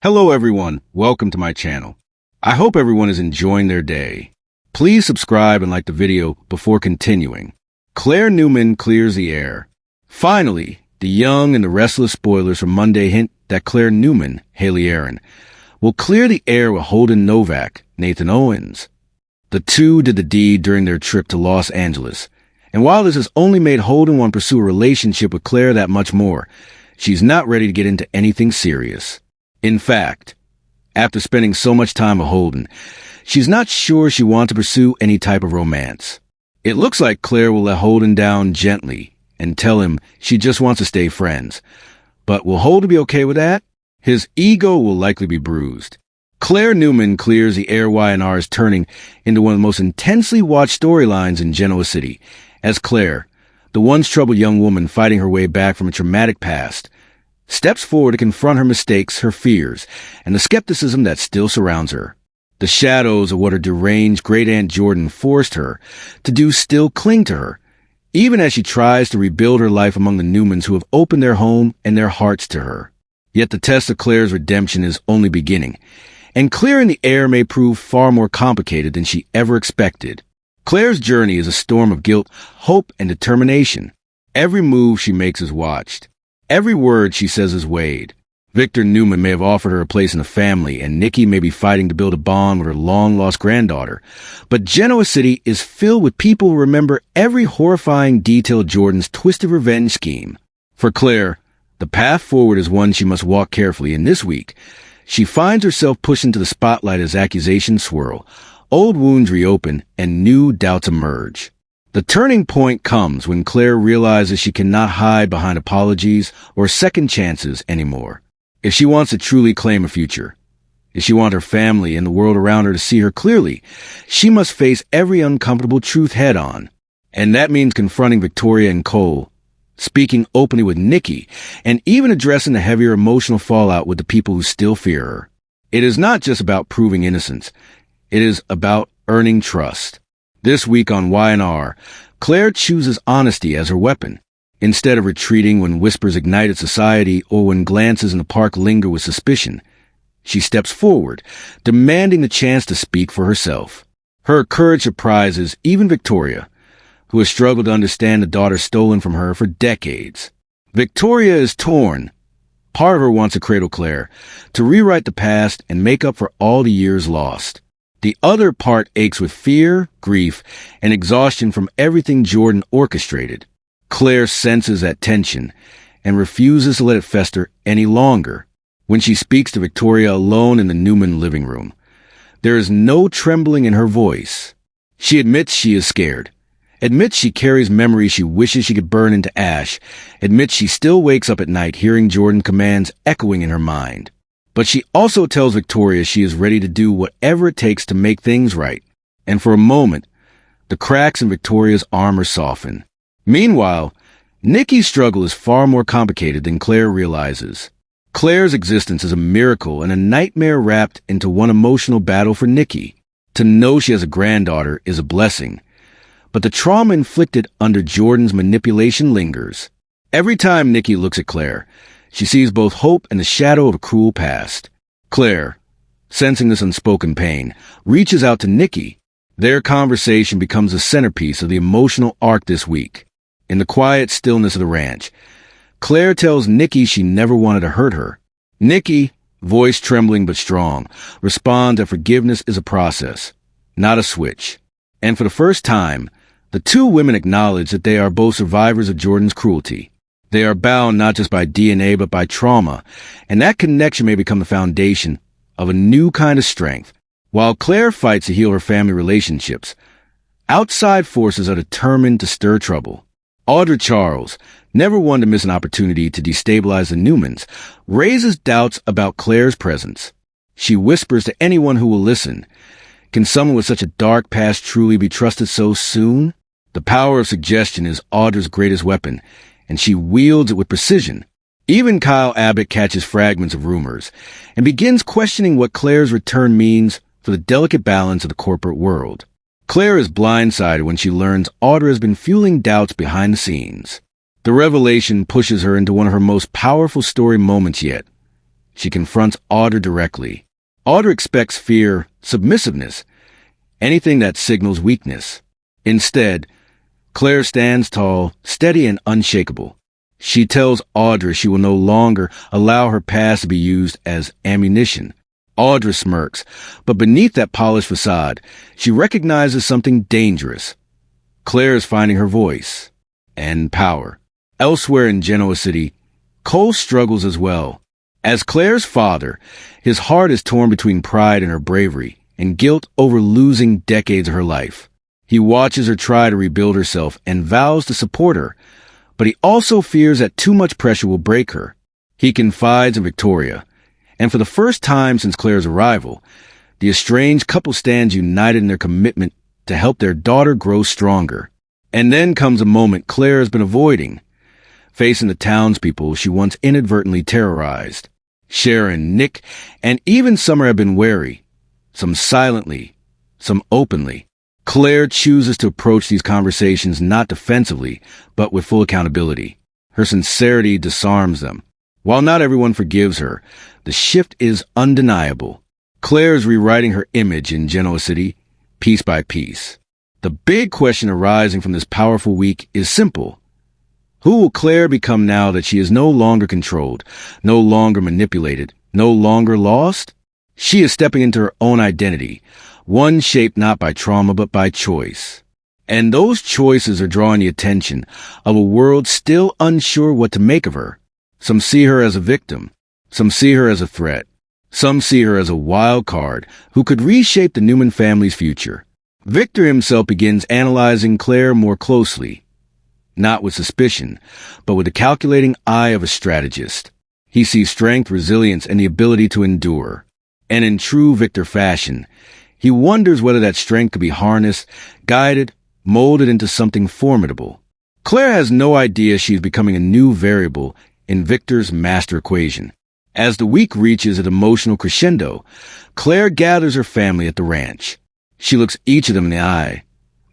Hello everyone, welcome to my channel. I hope everyone is enjoying their day. Please subscribe and like the video before continuing. Claire Newman clears the air. Finally, the young and the restless spoilers from Monday hint that Claire Newman, Haley Aaron, will clear the air with Holden Novak, Nathan Owens. The two did the deed during their trip to Los Angeles, and while this has only made Holden want to pursue a relationship with Claire that much more, she's not ready to get into anything serious. In fact, after spending so much time with Holden, she's not sure she wants to pursue any type of romance. It looks like Claire will let Holden down gently and tell him she just wants to stay friends. But will Holden be okay with that? His ego will likely be bruised. Claire Newman clears the air. Y&R is turning into one of the most intensely watched storylines in Genoa City, as Claire, the once troubled young woman fighting her way back from a traumatic past, steps forward to confront her mistakes, her fears, and the skepticism that still surrounds her. The shadows of what her deranged great-aunt Jordan forced her to do still cling to her, even as she tries to rebuild her life among the Newmans who have opened their home and their hearts to her. Yet the test of Claire's redemption is only beginning, and clearing the air may prove far more complicated than she ever expected. Claire's journey is a storm of guilt, hope, and determination. Every move she makes is watched. Every word she says is weighed. Victor Newman may have offered her a place in the family, and Nikki may be fighting to build a bond with her long-lost granddaughter. But Genoa City is filled with people who remember every horrifying detail of Jordan's twisted revenge scheme. For Claire, the path forward is one she must walk carefully, and this week, she finds herself pushed into the spotlight as accusations swirl, old wounds reopen, and new doubts emerge. The turning point comes when Claire realizes she cannot hide behind apologies or second chances anymore. If she wants to truly claim a future, if she wants her family and the world around her to see her clearly, she must face every uncomfortable truth head-on. And that means confronting Victoria and Cole, speaking openly with Nikki, and even addressing the heavier emotional fallout with the people who still fear her. It is not just about proving innocence. It is about earning trust. This week on Y&R, Claire chooses honesty as her weapon. Instead of retreating when whispers ignited society or when glances in the park linger with suspicion, she steps forward, demanding the chance to speak for herself. Her courage surprises even Victoria, who has struggled to understand the daughter stolen from her for decades. Victoria is torn. Part of her wants to cradle Claire, to rewrite the past and make up for all the years lost. The other part aches with fear, grief, and exhaustion from everything Jordan orchestrated. Claire senses that tension and refuses to let it fester any longer. When she speaks to Victoria alone in the Newman living room, there is no trembling in her voice. She admits she is scared, admits she carries memories she wishes she could burn into ash, admits she still wakes up at night hearing Jordan's commands echoing in her mind. But she also tells Victoria she is ready to do whatever it takes to make things right. And for a moment, the cracks in Victoria's armor soften. Meanwhile, Nikki's struggle is far more complicated than Claire realizes. Claire's existence is a miracle and a nightmare wrapped into one emotional battle for Nikki. To know she has a granddaughter is a blessing, but the trauma inflicted under Jordan's manipulation lingers. Every time Nikki looks at Claire, she sees both hope and the shadow of a cruel past. Claire, sensing this unspoken pain, reaches out to Nikki. Their conversation becomes the centerpiece of the emotional arc this week. In the quiet stillness of the ranch, Claire tells Nikki she never wanted to hurt her. Nikki, voice trembling but strong, responds that forgiveness is a process, not a switch. And for the first time, the two women acknowledge that they are both survivors of Jordan's cruelty. They are bound not just by DNA but by trauma, and that connection may become the foundation of a new kind of strength. While Claire fights to heal her family relationships, outside forces are determined to stir trouble. Audra Charles, never one to miss an opportunity to destabilize the Newmans, raises doubts about Claire's presence. She whispers to anyone who will listen, "Can someone with such a dark past truly be trusted so soon?" The power of suggestion is Audra's greatest weapon, and she wields it with precision. Even Kyle Abbott catches fragments of rumors and begins questioning what Claire's return means for the delicate balance of the corporate world. Claire is blindsided when she learns Audra has been fueling doubts behind the scenes. The revelation pushes her into one of her most powerful story moments yet. She confronts Audra directly. Audra expects fear, submissiveness, anything that signals weakness. Instead, Claire stands tall, steady and unshakable. She tells Audra she will no longer allow her past to be used as ammunition. Audra smirks, but beneath that polished facade, she recognizes something dangerous. Claire is finding her voice and power. Elsewhere in Genoa City, Cole struggles as well. As Claire's father, his heart is torn between pride in her bravery and guilt over losing decades of her life. He watches her try to rebuild herself and vows to support her, but he also fears that too much pressure will break her. He confides in Victoria, and for the first time since Claire's arrival, the estranged couple stands united in their commitment to help their daughter grow stronger. And then comes a moment Claire has been avoiding, facing the townspeople she once inadvertently terrorized. Sharon, Nick, and even Summer have been wary, some silently, some openly. Claire chooses to approach these conversations not defensively, but with full accountability. Her sincerity disarms them. While not everyone forgives her, the shift is undeniable. Claire is rewriting her image in Genoa City, piece by piece. The big question arising from this powerful week is simple. Who will Claire become now that she is no longer controlled, no longer manipulated, no longer lost? She is stepping into her own identity, one shaped not by trauma but by choice. And those choices are drawing the attention of a world still unsure what to make of her. Some see her as a victim. Some see her as a threat. Some see her as a wild card who could reshape the Newman family's future. Victor himself begins analyzing Claire more closely, not with suspicion, but with the calculating eye of a strategist. He sees strength, resilience, and the ability to endure. And in true Victor fashion, he wonders whether that strength could be harnessed, guided, molded into something formidable. Claire has no idea she is becoming a new variable in Victor's master equation. As the week reaches an emotional crescendo, Claire gathers her family at the ranch. She looks each of them in the eye.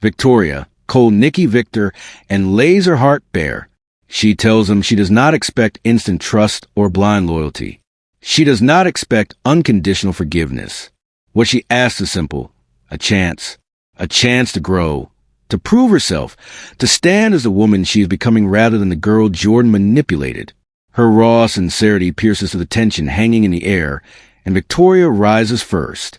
Victoria, Cole, Nikki, Victor, and lays her heart bare. She tells them she does not expect instant trust or blind loyalty. She does not expect unconditional forgiveness. What she asks is simple: a chance to grow, to prove herself, to stand as the woman she is becoming rather than the girl Jordan manipulated. Her raw sincerity pierces to the tension hanging in the air, and Victoria rises first.